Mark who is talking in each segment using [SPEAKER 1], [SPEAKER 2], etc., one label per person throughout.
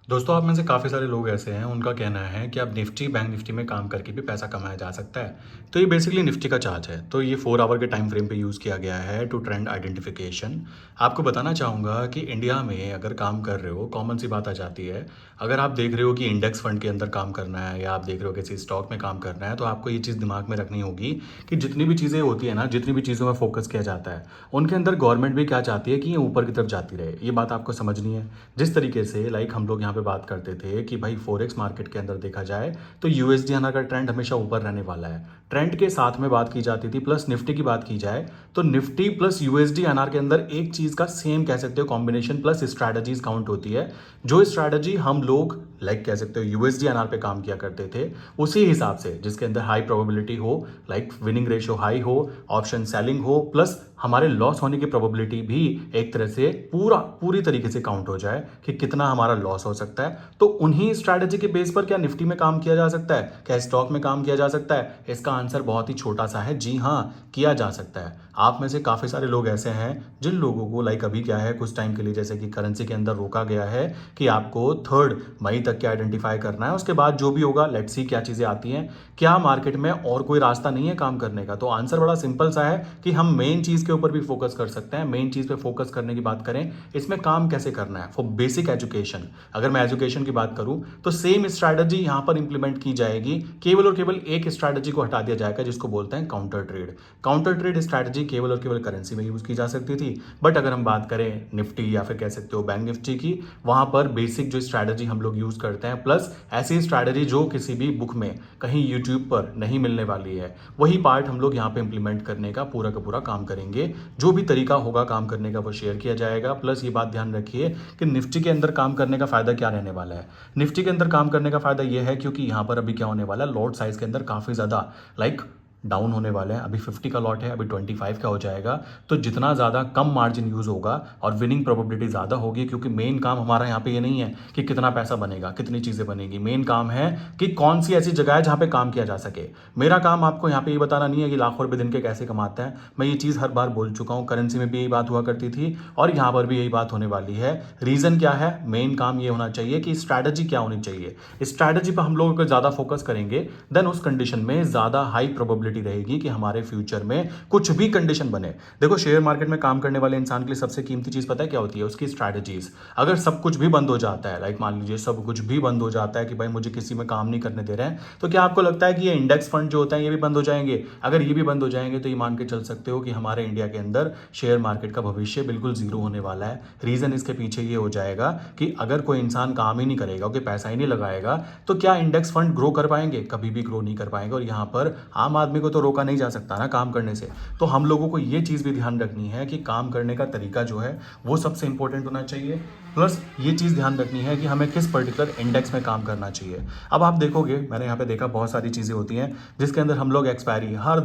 [SPEAKER 1] दोस्तों, आप में से काफ़ी सारे लोग ऐसे हैं, उनका कहना है कि अब निफ्टी, बैंक निफ्टी में काम करके भी पैसा कमाया जा सकता है। तो ये बेसिकली निफ्टी का चार्ट है। तो ये 4 आवर के टाइम फ्रेम पे यूज़ किया गया है टू ट्रेंड आइडेंटिफिकेशन। आपको बताना चाहूँगा कि इंडिया में अगर काम कर रहे हो, कॉमन सी बात आ जाती है। अगर आप देख रहे हो कि इंडेक्स फंड के अंदर काम करना है या आप देख रहे हो किसी स्टॉक में काम करना है, तो आपको ये चीज़ दिमाग में रखनी होगी कि जितनी भी चीज़ें होती है ना, जितनी भी चीज़ों में फोकस किया जाता है, उनके अंदर गवर्नमेंट भी क्या चाहती है कि ये ऊपर की तरफ जाती रहे। ये बात आपको समझनी है। जिस तरीके से हम लोग यहाँ पे बात करते थे कि भाई फॉरेक्स मार्केट के अंदर देखा जाए तो यूएसडीएनआर का ट्रेंड हमेशा ऊपर रहने वाला है। ट्रेंड के साथ में बात की जाती थी, प्लस निफ्टी की बात की जाए तो निफ्टी प्लस यूएसडीएनआर के अंदर एक चीज का सेम कह सकते हो कॉम्बिनेशन प्लस स्ट्रैटेजीज काउंट होती है। जो स्ट्रैटेजी हम लोग कह सकते हो यूएसडीएनआर पे काम किया करते थे, उसी हिसाब से जिसके अंदर हाई प्रोबेबिलिटी हो, विनिंग रेशियो हाई हो, ऑप्शन सेलिंग हो, प्लस हमारे लॉस होने की प्रोबेबिलिटी भी एक तरह से पूरी तरीके से काउंट हो जाए कि कितना हमारा लॉस हो सकता है। तो उन्हीं स्ट्रैटेजी के बेस पर क्या निफ्टी में काम किया जा सकता है, क्या स्टॉक में काम किया जा सकता है? इसका आंसर बहुत ही छोटा सा है, जी हाँ, किया जा सकता है। आप में से काफी सारे लोग ऐसे हैं जिन लोगों को अभी क्या है, कुछ टाइम के लिए जैसे कि करेंसी के अंदर रोका गया है कि आपको 3 मई तक के आइडेंटिफाई करना है। उसके बाद जो भी होगा, लेट्स सी क्या चीजें आती हैं। क्या मार्केट में और कोई रास्ता नहीं है काम करने का? तो आंसर बड़ा सिंपल सा है कि हम मेन चीज के ऊपर भी फोकस कर सकते हैं। मेन चीज पे फोकस करने की बात करें, इसमें काम कैसे करना है फॉर बेसिक एजुकेशन। अगर मैं एजुकेशन की बात करूं तो सेम स्ट्रैटेजी यहां पर इंप्लीमेंट की जाएगी। केवल और केवल एक स्ट्रैटेजी को हटा दिया जाएगा जिसको बोलते हैं counter trade. Counter trade strategy केवल और केवल करेंसी में यूज की जा सकती थी, बट अगर हम बात करें निफ्टी या फिर कह सकते हो बैंक निफ्टी की, वहां पर बेसिक जो स्ट्रैटेजी हम लोग यूज करते हैं, प्लस ऐसी स्ट्रैटेजी जो किसी भी बुक में कहीं यूट्यूब पर नहीं मिलने वाली है, वही पार्ट हम लोग यहाँ पे इंप्लीमेंट करने का पूरा काम करेंगे। जो भी तरीका होगा काम करने का वो शेयर किया जाएगा। प्लस ये बात ध्यान रखिए कि निफ्टी के अंदर काम करने का फायदा क्या रहने वाला है। निफ्टी के अंदर काम करने का फायदा यह है क्योंकि यहाँ पर अभी क्या होने वाला है, लॉट साइज के अंदर काफी ज्यादा डाउन होने वाले हैं। अभी 50 का लॉट है, अभी 25 का हो जाएगा। तो जितना ज़्यादा कम मार्जिन यूज़ होगा और विनिंग प्रोबेबिलिटी ज़्यादा होगी, क्योंकि मेन काम हमारा यहाँ पे ये नहीं है कि कितना पैसा बनेगा, कितनी चीज़ें बनेगी। मेन काम है कि कौन सी ऐसी जगह है जहाँ पे काम किया जा सके। मेरा काम आपको यहाँ पे ये बताना नहीं है कि लाखों रुपए दिन के कैसे कमाते हैं। मैं ये चीज़ हर बार बोल चुका हूँ, करेंसी में भी यही बात हुआ करती थी और यहाँ पर भी यही बात होने वाली है। रीज़न क्या है? मेन काम ये होना चाहिए कि स्ट्रैटेजी क्या होनी चाहिए। स्ट्रैटेजी पर हम लोग अगर ज़्यादा फोकस करेंगे, देन उस कंडीशन में ज़्यादा हाई प्रोबेबिलिटी रहेगी कि हमारे फ्यूचर में कुछ भी कंडीशन बने। देखो, शेयर मार्केट में काम करने वाले इंसान के लिए सबसे कीमती चीज पता है क्या होती है? उसकी स्ट्रैटेजीज। अगर सब कुछ भी बंद हो जाता है, मान लीजिए सब कुछ भी बंद हो जाता है कि भाई मुझे किसी में काम नहीं करने दे रहे हैं, तो क्या आपको लगता है कि ये इंडेक्स फंड जो होता है ये भी बंद हो जाएंगे? अगर ये भी बंद हो जाएंगे तो ये मान के चल सकते हो कि हमारे इंडिया के अंदर शेयर मार्केट का भविष्य बिल्कुल जीरो होने वाला है। रीजन इसके पीछे ये हो जाएगा कि अगर कोई इंसान काम ही नहीं करेगा, कोई पैसा ही नहीं लगाएगा, तो क्या इंडेक्स फंड ग्रो कर पाएंगे? कभी भी ग्रो नहीं कर पाएंगे। और यहाँ पर आम आदमी को तो रोका नहीं जा सकता ना काम करने से। तो हम लोगों को ये चीज भी ध्यान रखनी है कि काम करने का तरीका जो है वो सबसे इंपॉर्टेंट होना चाहिए। प्लस ये चीज ध्यान रखनी है कि हमें किस पर्टिकुलर इंडेक्स में काम करना चाहिए। अब आप देखोगे, मैंने यहाँ पे देखा बहुत सारी चीजें होती हैं जिसके अंदर हम लोग एक्सपायरी हर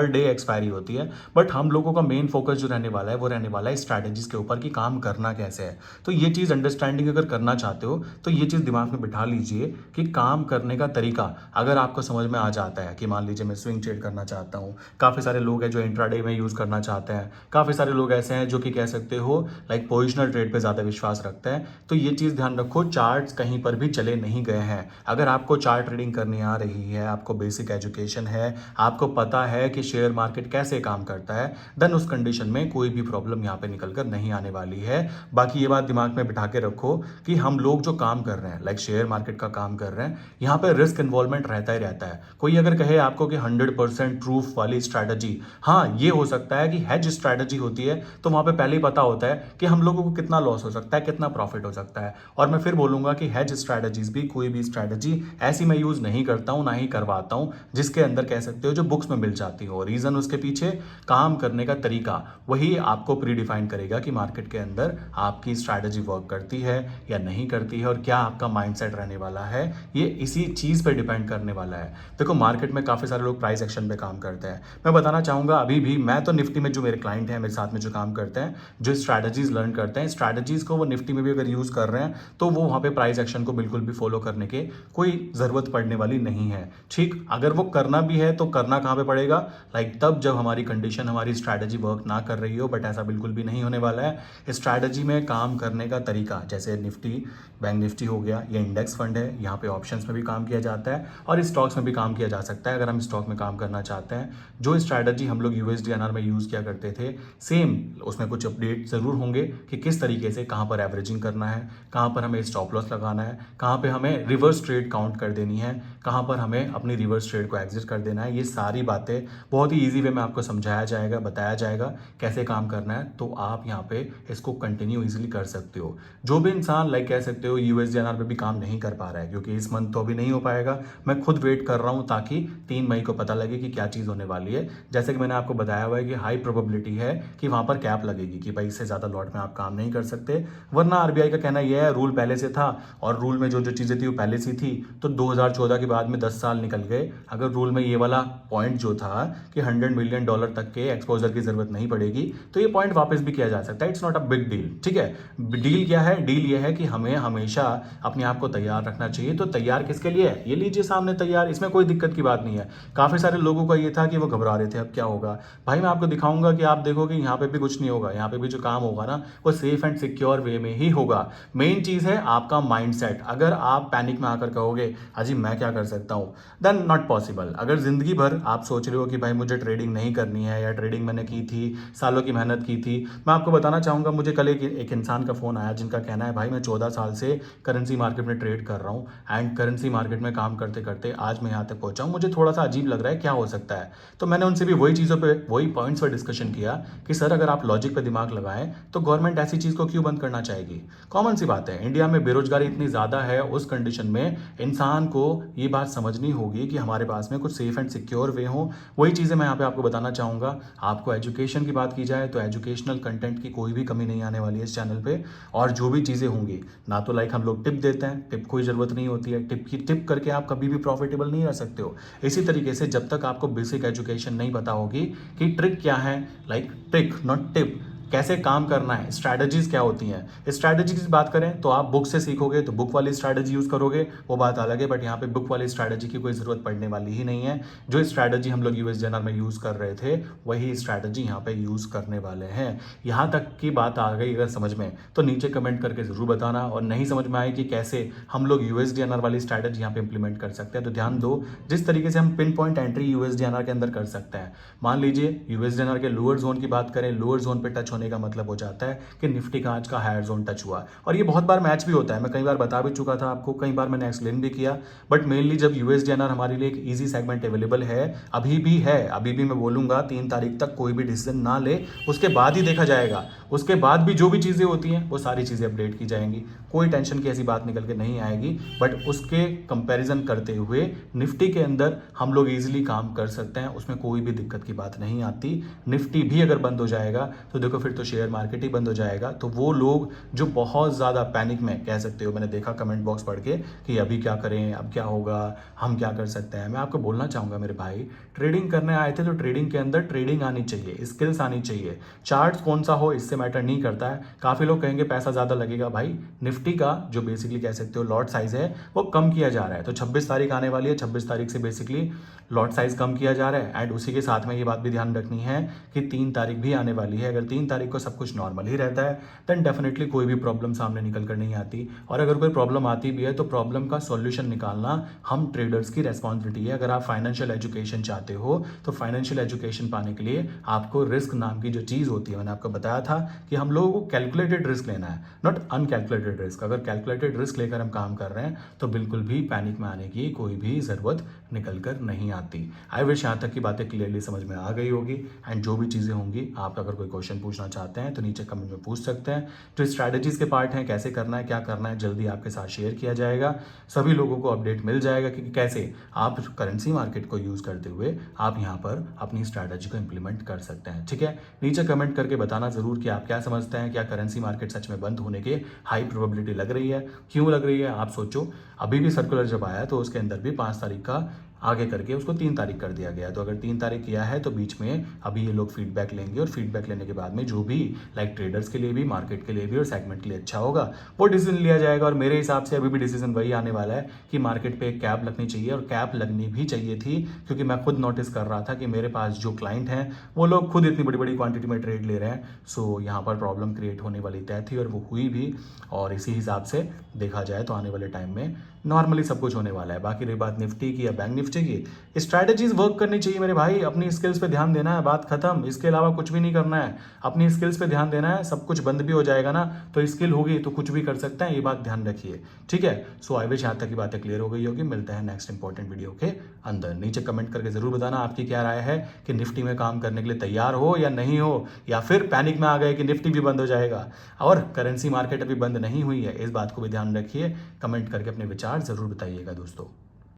[SPEAKER 1] डे एक्सपायरी होती है। बट हम लोगों का मेन फोकस जो रहने वाला है वो रहने वाला है स्ट्रैटेजीज के ऊपर कि काम करना कैसे है। तो ये चीज अंडरस्टैंडिंग अगर करना चाहते हो तो ये चीज दिमाग में बिठा लीजिए कि काम करने का तरीका अगर आपको समझ में आ जाता है कि मान लीजिए मैं स्विंग ट्रेड करना चाहता हूँ, काफ़ी सारे लोग हैं जो इंट्राडे में यूज़ करना चाहते हैं, काफ़ी सारे लोग ऐसे हैं जो कि कह सकते हो पोजिशनल ट्रेड पे ज़्यादा विश्वास रखते हैं। तो ये चीज़ ध्यान रखो, चार्ट्स कहीं पर भी चले नहीं गए हैं। अगर आपको चार्ट ट्रेडिंग करनी आ रही है, आपको बेसिक एजुकेशन है, आपको पता है कि शेयर मार्केट कैसे काम करता है, देन उस कंडीशन में कोई भी प्रॉब्लम यहाँ पे निकल कर नहीं आने वाली है। बाकी ये बात दिमाग में बिठा के रखो कि हम लोग जो काम कर रहे हैं, शेयर मार्केट का काम कर रहे हैं, यहाँ पे रिस्क इन्वॉल्वमेंट रहता ही रहता है। कोई अगर कहे आपको कि 100% प्रूफ वाली स्ट्रैटेजी, हाँ ये हो सकता है कि हेज स्ट्रैटेजी होती है, तो वहां पे पहले ही पता होता है कि हम लोगों को कितना लॉस हो सकता है, कितना प्रॉफिट हो सकता है। और मैं फिर बोलूंगा कि हेज स्ट्रैटेजीज भी, कोई भी स्ट्रैटेजी ऐसी मैं यूज नहीं करता हूं, ना ही करवाता हूं जिसके अंदर कह सकते हो जो बुक्स में मिल जाती हो। रीजन उसके पीछे काम करने का तरीका वही आपको प्री डिफाइन करेगा कि मार्केट के अंदर आपकी स्ट्रैटेजी वर्क करती है या नहीं करती है, और क्या आपका माइंडसेट रहने वाला है, ये इसी चीज पे डिपेंड करने वाला है। देखो, मार्केट में काफी सारे लोग प्राइस एक्शन पे काम करते हैं। मैं बताना चाहूंगा, अभी भी मैं तो निफ्टी में जो मेरे क्लाइंट हैं, मेरे साथ में जो काम करते हैं, जो स्ट्रैटेजीज लर्न करते हैं, स्ट्रैटेजीज को वो निफ्टी निफ्टी में भी अगर यूज़ कर रहे हैं तो वो वहाँ पे प्राइस एक्शन को बिल्कुल भी फॉलो करने के कोई ज़रूरत पड़ने वाली नहीं है। ठीक, अगर वो करना भी है तो करना कहाँ पे पड़ेगा, लाइक तब जब हमारी कंडीशन, हमारी स्ट्रैटेजी वर्क ना कर रही हो, बट ऐसा बिल्कुल भी नहीं होने वाला है। स्ट्रैटेजी में काम करने का तरीका, जैसे निफ्टी, बैंक निफ्टी हो गया, ये इंडेक्स फंड है, यहाँ पे ऑप्शंस में भी काम किया जाता है और स्टॉक्स में भी काम किया जा सकता है अगर हम स्टॉक में काम करना चाहते हैं। जो स्ट्रैटेजी हम लोग यूएसडीएनआर में यूज़ किया करते थे, सेम उसमें कुछ अपडेट ज़रूर होंगे कि किस तरीके से कहाँ पर एवरेजिंग करना है, कहाँ पर हमें स्टॉप लॉस लगाना है, कहाँ पे हमें रिवर्स ट्रेड काउंट कर देनी है, कहाँ पर हमें अपनी रिवर्स ट्रेड को एग्जिट कर देना है। ये सारी बातें बहुत ही ईजी वे में आपको समझाया जाएगा, बताया जाएगा कैसे काम करना है, तो आप यहाँ पे इसको कंटिन्यू ईजिली कर सकते हो। जो भी इंसान लाइक कह सकते हो यूएसडीएनआर पे भी काम नहीं कर पा रहा है, क्योंकि इस मंथ तो अभी नहीं हो पाएगा, मैं खुद वेट कर रहा हूँ ताकि 3 मई को पता लगे कि क्या चीज़ होने वाली है। जैसे कि मैंने आपको बताया हुआ है कि हाई प्रोबेबिलिटी है कि वहाँ पर कैप लगेगी कि भाई इससे ज़्यादा लॉट में आप काम नहीं कर सकते, वरना आरबीआई का कहना यह है, रूल पहले से था और रूल में जो जो चीज़ें थी वो पहले से थी, तो 2014 के बाद में 10 साल निकल गए। अगर रूल में ये वाला पॉइंट जो था कि $100 मिलियन तक के एक्सपोजर की जरूरत नहीं पड़ेगी, तो ये पॉइंट वापस भी किया जा सकता है। It's not a big deal. ठीक है, डील क्या है? डील ये है कि हमें हमेशा अपने आप को तैयार रखना चाहिए। तो तैयार किसके लिए है? ये लीजिए सामने तैयार, इसमें कोई दिक्कत की बात नहीं है। काफ़ी सारे लोगों का ये था कि वो घबरा रहे थे अब क्या होगा। भाई मैं आपको दिखाऊंगा कि आप देखोगे यहाँ पे भी कुछ नहीं होगा, यहाँ पे भी जो काम होगा ना वो सेफ एंड सिक्योर वे में ही होगा। मेन चीज़ है आपका माइंडसेट। अगर आप पैनिक में आकर कहोगे अजी मैं क्या कर सकता हूँ, देन नॉट पॉसिबल। अगर जिंदगी भर आप सोच रहे हो कि भाई मुझे ट्रेडिंग नहीं करनी है, या ट्रेडिंग मैंने की थी, सालों की मेहनत की थी, मैं आपको बताना चाहूँगा, मुझे कल एक इंसान का फ़ोन आया जिनका कहना है भाई मैं 14 साल से करेंसी मार्केट में ट्रेड कर रहा हूँ एंड करेंसी मार्केट में काम करते करते आज मैं यहाँ तक पहुँचा हूँ, मुझे थोड़ा सा अजीब लग रहा है, क्या हो सकता है। तो मैंने उनसे भी वही चीज़ों पे, वही पॉइंट्स पर डिस्कशन किया कि सर अगर आप लॉजिक पे दिमाग लगाएं तो गवर्नमेंट ऐसी चीज़ को क्यों बंद करना चाहेगी। कॉमन सी बात है, इंडिया में बेरोजगारी इतनी ज़्यादा है, उस कंडीशन में इंसान को ये बात समझनी होगी कि हमारे पास में कुछ सेफ एंड सिक्योर वे हो। वही चीज़ें मैं यहाँ पे आपको बताना चाहूँगा। आपको एजुकेशन की बात की जाए तो एजुकेशनल कंटेंट की कोई भी कमी नहीं आने वाली है इस चैनल पे। और जो भी चीज़ें होंगी ना, तो लाइक हम लोग टिप देते हैं, टिप कोई ज़रूरत नहीं होती है, टिप करके आप कभी भी प्रॉफिटेबल नहीं रह सकते हो। इसी तरीके से जब तक आपको बेसिक एजुकेशन नहीं पता होगी कि ट्रिक क्या है, लाइक ट्रिक नॉट टिप, कैसे काम करना है, स्ट्रैटेजीज क्या होती हैं। स्ट्रैटेजी की बात करें तो आप बुक से सीखोगे तो बुक वाली स्ट्रैटेजी यूज़ करोगे, वो बात अलग है, बट यहाँ पे बुक वाली स्ट्रैटेजी की कोई ज़रूरत पड़ने वाली ही नहीं है। जो स्ट्रैटेजी हम लोग यूएसडीएनआर में यूज़ कर रहे थे वही स्ट्रैटेजी यहाँ पे यूज़ करने वाले हैं। यहाँ तक की बात आ गई अगर समझ में, तो नीचे कमेंट करके ज़रूर बताना, और नहीं समझ में आए कि कैसे हम लोग यूएसडीएनआर वाली स्ट्रैटेजी यहाँ पे इंप्लीमेंट कर सकते हैं, तो ध्यान दो जिस तरीके से हम पिन पॉइंट एंट्री यूएसडीएनआर के अंदर कर सकते हैं। मान लीजिए यूएसडीएनआर के लोअर जोन की बात करें, लोअर जोन पे टच होने का मतलब हो जाता है कि निफ्टी का आज का हायर जोन टच हुआ, और ये बहुत बार मैच भी होता है। मैं कई बार बता भी चुका था आपको, कई बार मैंने एक्सप्लेन भी किया, बट मेनली जब यूएसडीएनआर हमारे लिए एक इजी सेगमेंट अवेलेबल है, अभी भी है, अभी भी मैं बोलूंगा 3 तारीख तक कोई भी डिसीजन ना ले, उसके बाद ही देखा जाएगा। उसके बाद भी जो भी चीज़ें होती हैं वो सारी चीज़ें अपडेट की जाएंगी, कोई टेंशन की ऐसी बात निकल के नहीं आएगी। बट उसके कंपैरिजन करते हुए निफ्टी के अंदर हम लोग इजीली काम कर सकते हैं, उसमें कोई भी दिक्कत की बात नहीं आती। निफ्टी भी अगर बंद हो जाएगा तो देखो फिर तो शेयर मार्केट ही बंद हो जाएगा। तो वो लोग जो बहुत ज़्यादा पैनिक में, कह सकते हो, मैंने देखा कमेंट बॉक्स पढ़ के कि अभी क्या करें, अब क्या होगा, हम क्या कर सकते हैं, मैं आपको बोलना चाहूँगा मेरे भाई, ट्रेडिंग करने आए थे तो ट्रेडिंग के अंदर ट्रेडिंग आनी चाहिए, स्किल्स आनी चाहिए। चार्ट्स कौन सा हो इससे मैटर नहीं करता है। काफ़ी लोग कहेंगे पैसा ज़्यादा लगेगा, भाई निफ्टी का जो बेसिकली कह सकते हो लॉट साइज है वो कम किया जा रहा है। तो 26 तारीख आने वाली है, 26 तारीख से बेसिकली लॉट साइज कम किया जा रहा है। एंड उसी के साथ में ये बात भी ध्यान रखनी है कि 3 तारीख भी आने वाली है। अगर 3 तारीख को सब कुछ नॉर्मल ही रहता है देन डेफिनेटली कोई भी प्रॉब्लम सामने निकल कर नहीं आती। और अगर कोई प्रॉब्लम आती भी है तो प्रॉब्लम का सॉल्यूशन निकालना हम ट्रेडर्स की रेस्पॉन्सिबिलिटी है। अगर आप फाइनेंशियल एजुकेशन चाहते हो तो फाइनेंशियल एजुकेशन पाने के लिए आपको रिस्क नाम की जो चीज़ होती है, मैंने आपको बताया था कि हम लोगों को कैलकुलेटेड रिस्क लेना है, नॉट अनकैलकुलेटेड रिस्क। अगर कैलकुलेटेड रिस्क लेकर हम काम कर रहे हैं तो बिल्कुल भी पैनिक में आने की कोई भी ज़रूरत निकल कर नहीं आती। आई विश यहाँ तक की बातें क्लियरली समझ में आ गई होगी। एंड जो भी चीज़ें होंगी, आप अगर कोई क्वेश्चन पूछना चाहते हैं तो नीचे कमेंट में पूछ सकते हैं। जो स्ट्रैटेजीज के पार्ट हैं, कैसे करना है, क्या करना है, जल्दी आपके साथ शेयर किया जाएगा। सभी लोगों को अपडेट मिल जाएगा कि कैसे आप करेंसी मार्केट को यूज़ करते हुए आप यहाँ पर अपनी स्ट्रैटेजी को इंप्लीमेंट कर सकते हैं। ठीक है, नीचे कमेंट करके बताना ज़रूर कि आप क्या समझते हैं, क्या करेंसी मार्केट सच में बंद होने के हाई प्रोबेबिलिटी लग रही है, क्यों लग रही है। आप सोचो, अभी भी सर्कुलर जब आया तो उसके अंदर भी 5 तारीख का आगे करके उसको 3 तारीख कर दिया गया है। तो अगर 3 तारीख किया है तो बीच में अभी ये लोग फीडबैक लेंगे और फीडबैक लेने के बाद में जो भी लाइक ट्रेडर्स के लिए भी, मार्केट के लिए भी और सेगमेंट के लिए अच्छा होगा वो डिसीजन लिया जाएगा। और मेरे हिसाब से अभी भी डिसीजन वही आने वाला है कि मार्केट पे एक कैप लगनी चाहिए, और कैप लगनी भी चाहिए थी क्योंकि मैं खुद नोटिस कर रहा था कि मेरे पास जो क्लाइंट हैं वो लोग खुद इतनी बड़ी बड़ी क्वांटिटी में ट्रेड ले रहे हैं। सो यहाँ पर प्रॉब्लम क्रिएट होने वाली तय थी और वो हुई भी। और इसी हिसाब से देखा जाए तो आने वाले टाइम में नॉर्मली सब कुछ होने वाला है। बाकी रही बात निफ्टी की या बैंक निफ्टी की, स्ट्रैटेजीज वर्क करनी चाहिए मेरे भाई। अपनी स्किल्स पे ध्यान देना है, बात खत्म। इसके अलावा कुछ भी नहीं करना है, अपनी स्किल्स पे ध्यान देना है। सब कुछ बंद भी हो जाएगा ना तो स्किल होगी तो कुछ भी कर सकते हैं, ये बात ध्यान रखिए, ठीक है। सो आई विश यहाँ तक की बातें क्लियर हो गई होगी। मिलते हैं नेक्स्ट इंपॉर्टेंट वीडियो के अंदर। नीचे कमेंट करके जरूर बताना आपकी क्या राय है कि निफ्टी में काम करने के लिए तैयार हो या नहीं हो, या फिर पैनिक में आ गए कि निफ्टी भी बंद हो जाएगा और करेंसी मार्केट अभी बंद नहीं हुई है। इस बात को भी ध्यान रखिए। कमेंट करके अपने विचार जरूर बताइएगा दोस्तों।